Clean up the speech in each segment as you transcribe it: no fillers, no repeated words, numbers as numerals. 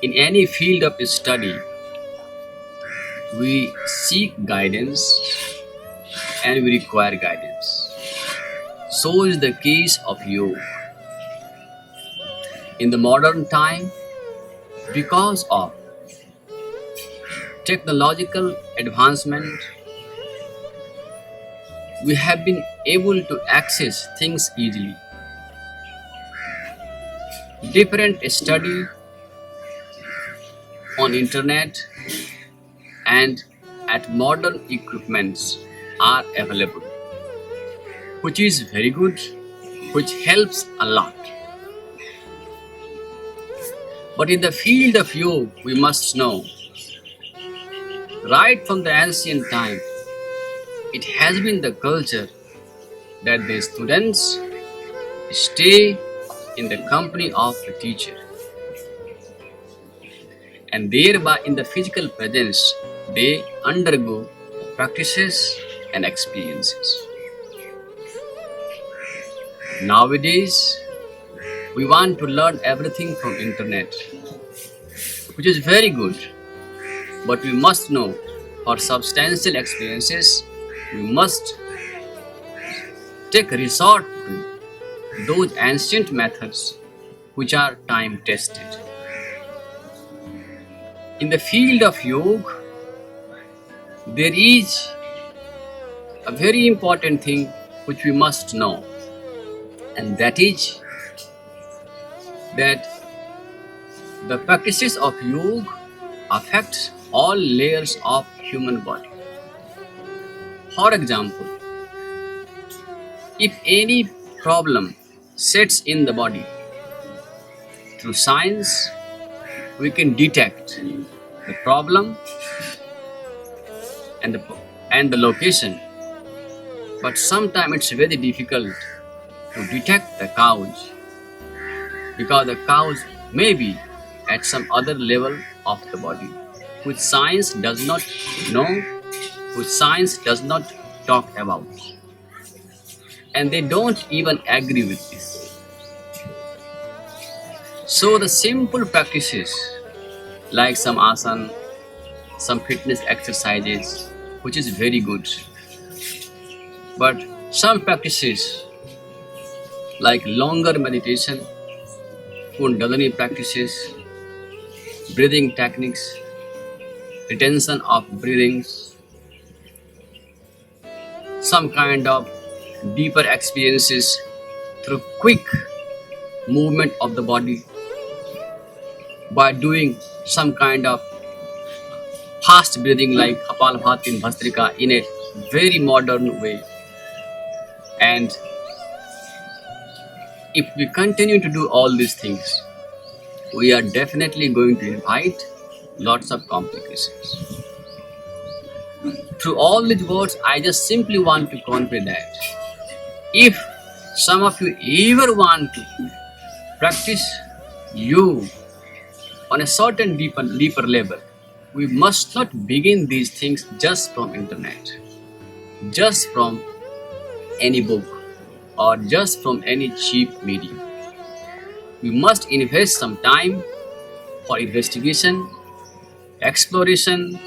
In any field of study, we seek guidance and we require guidance. So is the case of yoga. In the modern time, because of technological advancement, we have been able to access things easily. Different study on internet and at modern equipments are available, which is very good, which helps a lot. But in the field of yoga, we must know, right from the ancient time, it has been the culture that the students stay in the company of the teacher, and thereby in the physical presence they undergo practices and experiences. Nowadays, we want to learn everything from internet, which is very good, but we must know, for substantial experiences, we must take resort to those ancient methods which are time tested. In the field of yoga, there is a very important thing which we must know, and that is that the practices of yoga affect all layers of human body. For example, if any problem sets in the body, through science we can detect the problem and the location, but sometimes it's very difficult to detect the cause, because the cause may be at some other level of the body which science does not know, which science does not talk about, and they don't even agree with this. So the simple practices like some asana, some fitness exercises, which is very good, but some practices like longer meditation, Kundalini practices, breathing techniques, retention of breathings, some kind of deeper experiences through quick movement of the body, by doing some kind of fast breathing like Kapalabhati and Bhastrika in a very modern way. And if we continue to do all these things, we are definitely going to invite lots of complications. Through all these words, I just simply want to convey that if some of you ever want to practice you on a certain deeper level, we must not begin these things just from internet, just from any book, or just from any cheap medium. We must invest some time for investigation, exploration,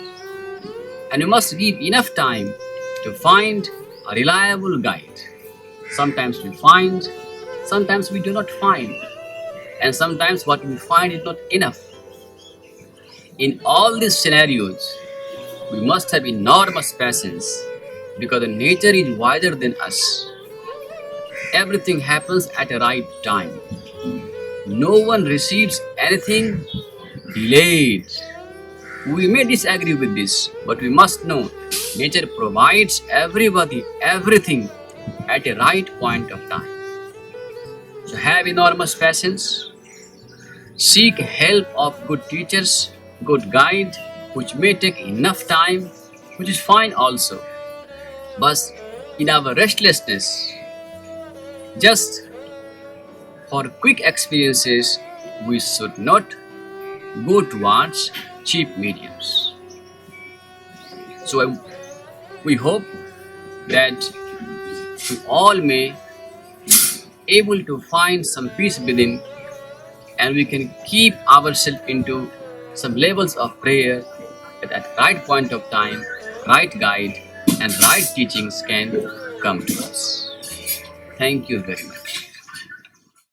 and we must give enough time to find a reliable guide. Sometimes we find, sometimes we do not find, and sometimes what we find is not enough. In all these scenarios, we must have enormous patience, because the nature is wiser than us. Everything happens at a right time. No one receives anything delayed. We may disagree with this, but we must know nature provides everybody everything at a right point of time. So have enormous patience. Seek help of good teachers, good guide, which may take enough time, which is fine also. But in our restlessness, just for quick experiences, we should not go towards cheap mediums. So we hope that we all may able to find some peace within, and we can keep ourselves into some levels of prayer that at right point of time, right guide, and right teachings can come to us. Thank you very much.